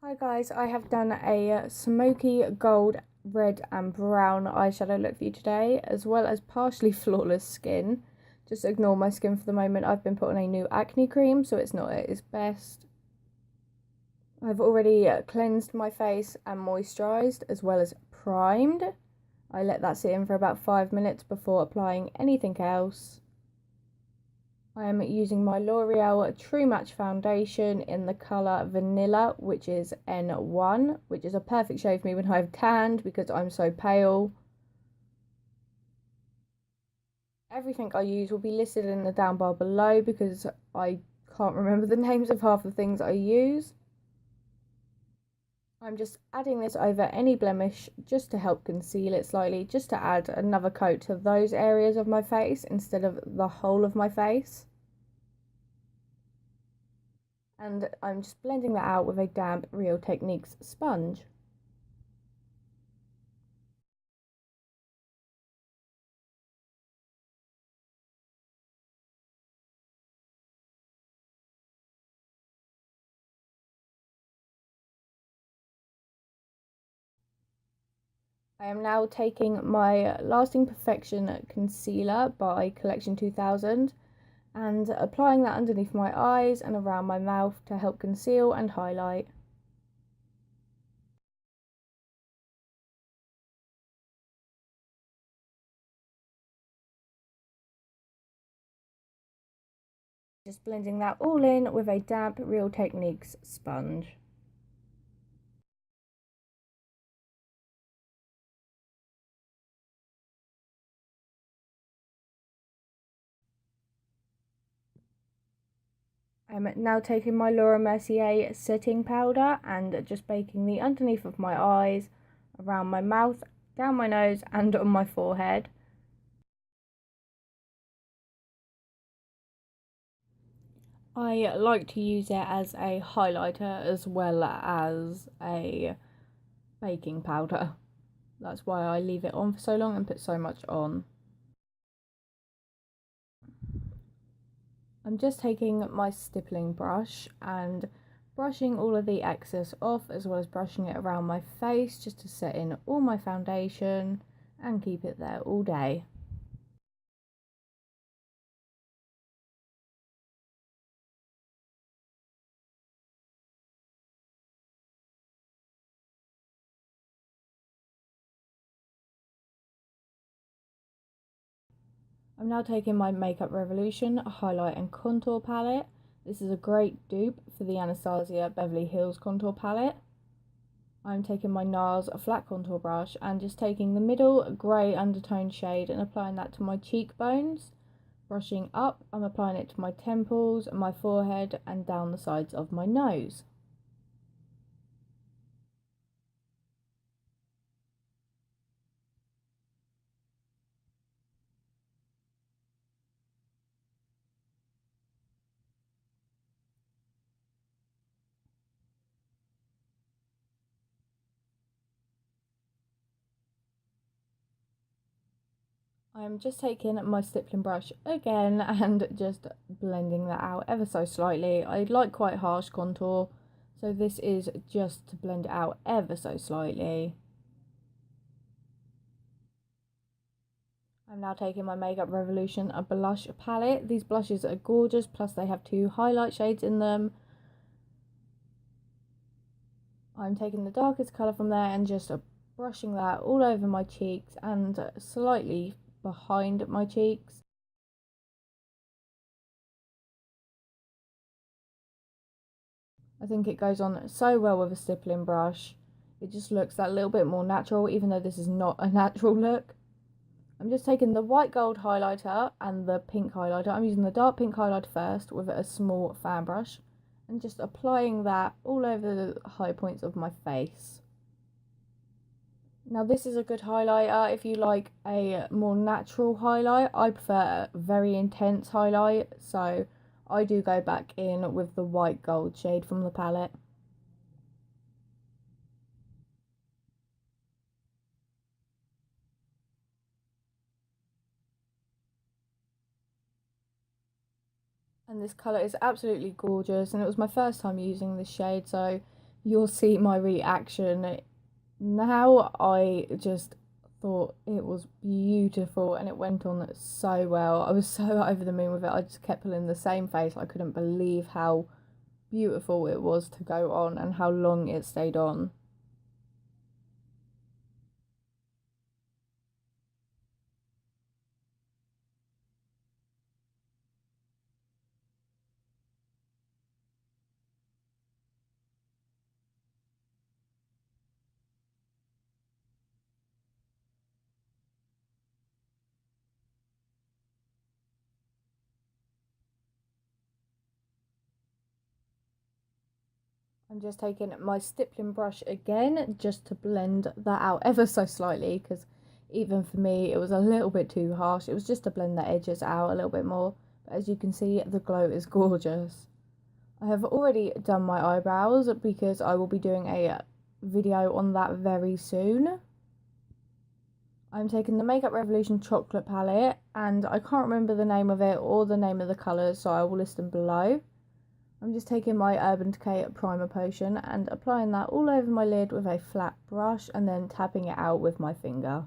Hi guys, I have done a smoky gold, red and brown eyeshadow look for you today, as well as partially flawless skin. Just ignore my skin for the moment. I've been put on a new acne cream, so it's not at its best. I've already cleansed my face and moisturised, as well as primed. I let that sit in for about 5 minutes before applying anything else. I am using my L'Oreal True Match foundation in the colour Vanilla, which is N1, which is a perfect shade for me when I've tanned because I'm so pale. Everything I use will be listed in the down bar below because I can't remember the names of half the things I use. I'm just adding this over any blemish just to help conceal it slightly, just to add another coat to those areas of my face instead of the whole of my face. And I'm just blending that out with a damp Real Techniques sponge. I am now taking my Lasting Perfection concealer by Collection 2000 and applying that underneath my eyes and around my mouth to help conceal and highlight. Just blending that all in with a damp Real Techniques sponge. I'm now taking my Laura Mercier setting powder and just baking the underneath of my eyes, around my mouth, down my nose and on my forehead. I like to use it as a highlighter as well as a baking powder. That's why I leave it on for so long and put so much on. I'm just taking my stippling brush and brushing all of the excess off, as well as brushing it around my face just to set in all my foundation and keep it there all day. I'm now taking my Makeup Revolution highlight and contour palette. This is a great dupe for the Anastasia Beverly Hills contour palette. I'm taking my NARS flat contour brush and just taking the middle grey undertone shade and applying that to my cheekbones. Brushing up, I'm applying it to my temples, my forehead and down the sides of my nose. I'm just taking my stippling brush again and just blending that out ever so slightly. I like quite harsh contour, so this is just to blend it out ever so slightly. I'm now taking my Makeup Revolution a blush palette. These blushes are gorgeous, plus they have 2 highlight shades in them. I'm taking the darkest colour from there and just brushing that all over my cheeks and slightly behind my cheeks. I think it goes on so well with a stippling brush. It just looks that little bit more natural, even though this is not a natural look. I'm just taking the white gold highlighter and the pink highlighter. I'm using the dark pink highlighter first with a small fan brush and just applying that all over the high points of my face. Now this is a good highlighter if you like a more natural highlight. I prefer a very intense highlight, so I do go back in with the white gold shade from the palette. And this colour is absolutely gorgeous, and it was my first time using this shade, so you'll see my reaction. Now I just thought it was beautiful and it went on so well. I was so over the moon with it. I just kept pulling the same face. I couldn't believe how beautiful it was to go on and how long it stayed on. I'm just taking my stippling brush again just to blend that out ever so slightly, because even for me it was a little bit too harsh. It was just to blend the edges out a little bit more. But as you can see, the glow is gorgeous. I have already done my eyebrows because I will be doing a video on that very soon. I'm taking the Makeup Revolution chocolate palette, and I can't remember the name of it or the name of the colours, so I will list them below. I'm just taking my Urban Decay primer potion and applying that all over my lid with a flat brush and then tapping it out with my finger.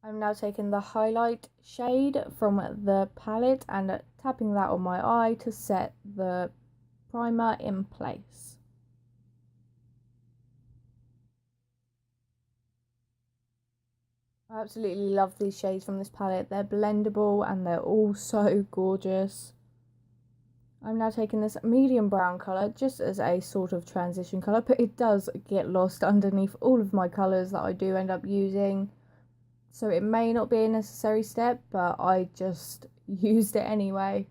I'm now taking the highlight shade from the palette and tapping that on my eye to set the primer in place. I absolutely love these shades from this palette. They're blendable and they're all so gorgeous. I'm now taking this medium brown colour just as a sort of transition colour, but it does get lost underneath all of my colours that I do end up using. So it may not be a necessary step, but I just used it anyway.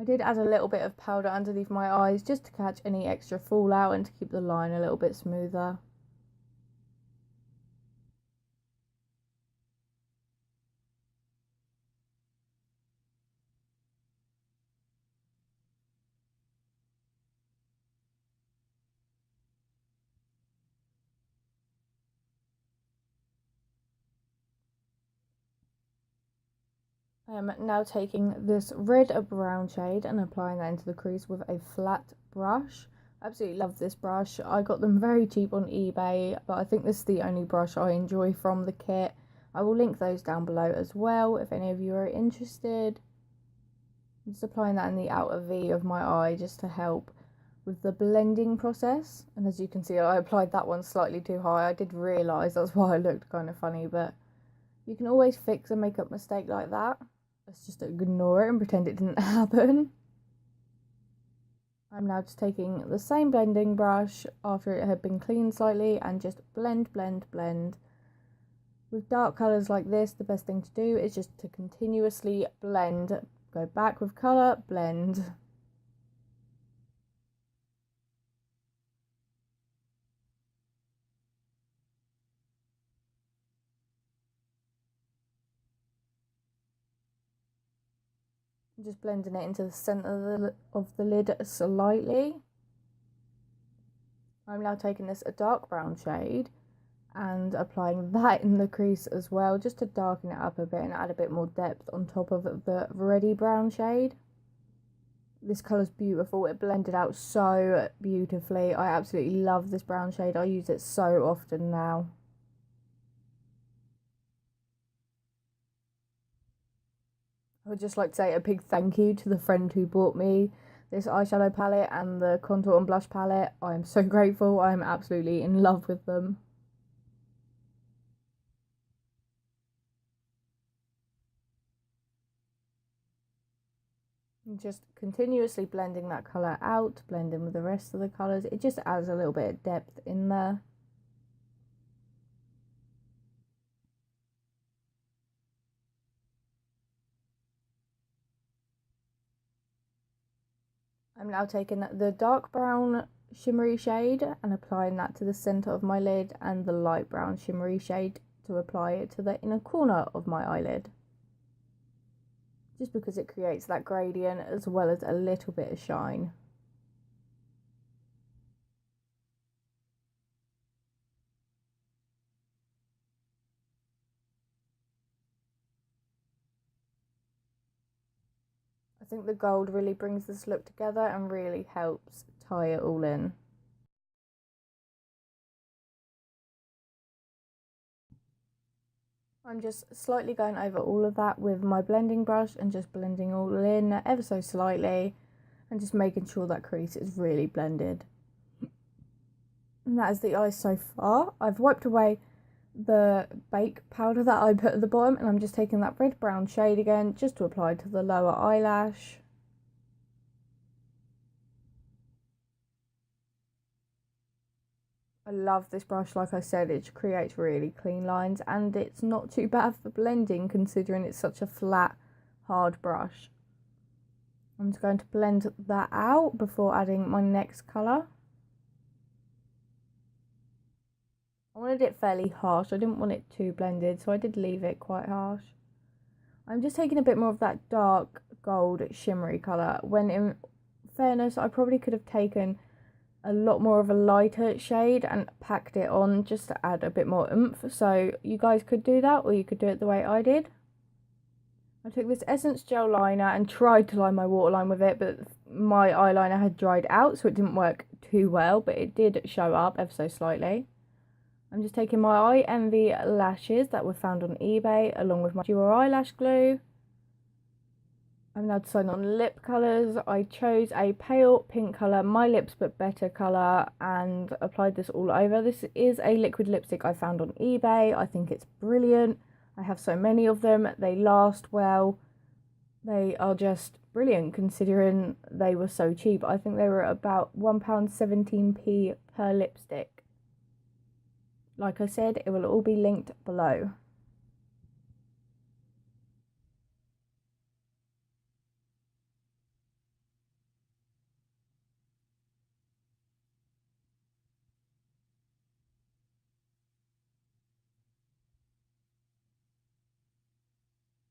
I did add a little bit of powder underneath my eyes just to catch any extra fallout and to keep the line a little bit smoother. I am now taking this red brown shade and applying that into the crease with a flat brush. Absolutely love this brush. I got them very cheap on eBay, but I think this is the only brush I enjoy from the kit. I will link those down below as well if any of you are interested. I'm just applying that in the outer V of my eye just to help with the blending process. And as you can see, I applied that one slightly too high. I did realise that's why I looked kind of funny, but you can always fix a makeup mistake like that. Let's just ignore it and pretend it didn't happen. I'm now just taking the same blending brush after it had been cleaned slightly and just blend, blend, blend. With dark colours like this, the best thing to do is just to continuously blend. Go back with colour, blend. Just blending it into the centre of the lid slightly. I'm now taking this a dark brown shade and applying that in the crease as well, just to darken it up a bit and add a bit more depth on top of the reddy brown shade. This colour's beautiful. It blended out so beautifully. I absolutely love this brown shade. I use it so often now. I would just like to say a big thank you to the friend who bought me this eyeshadow palette and the contour and blush palette. I am so grateful. I am absolutely in love with them. And just continuously blending that colour out, blending with the rest of the colours. It just adds a little bit of depth in there. I'm now taking the dark brown shimmery shade and applying that to the centre of my lid, and the light brown shimmery shade to apply it to the inner corner of my eyelid. Just because it creates that gradient as well as a little bit of shine. think the gold really brings this look together and really helps tie it all in. I'm just slightly going over all of that with my blending brush and just blending all in ever so slightly and just making sure that crease is really blended. And that is the eye so far. I've wiped away the bake powder that I put at the bottom and I'm just taking that red brown shade again just to apply to the lower eyelash. I love this brush, like I said, it creates really clean lines and it's not too bad for blending considering it's such a flat, hard brush. I'm just going to blend that out before adding my next colour. I wanted it fairly harsh, I didn't want it too blended, so I did leave it quite harsh. I'm just taking a bit more of that dark gold shimmery colour, when in fairness I probably could have taken a lot more of a lighter shade and packed it on just to add a bit more oomph. So you guys could do that, or you could do it the way I did. I took this Essence gel liner and tried to line my waterline with it, but my eyeliner had dried out, so it didn't work too well, but it did show up ever so slightly. I'm just taking my Eye Envy lashes that were found on eBay along with my dual eyelash glue. I'm now deciding on lip colours. I chose a pale pink colour, My Lips But Better colour, and applied this all over. This is a liquid lipstick I found on eBay. I think it's brilliant. I have so many of them. They last well. They are just brilliant considering they were so cheap. I think they were about £1.17p per lipstick. Like I said, it will all be linked below.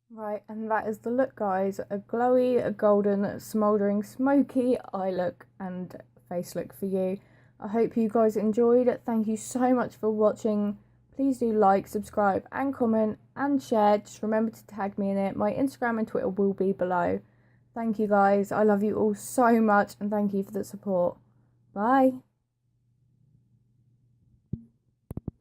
Right, and that is the look, guys. A glowy, a golden, smouldering, smoky eye look and face look for you. I hope you guys enjoyed it. Thank you so much for watching. Please do like, subscribe and comment and share. Just remember to tag me in it. My Instagram and Twitter will be below. Thank you guys. I love you all so much and thank you for the support. Bye.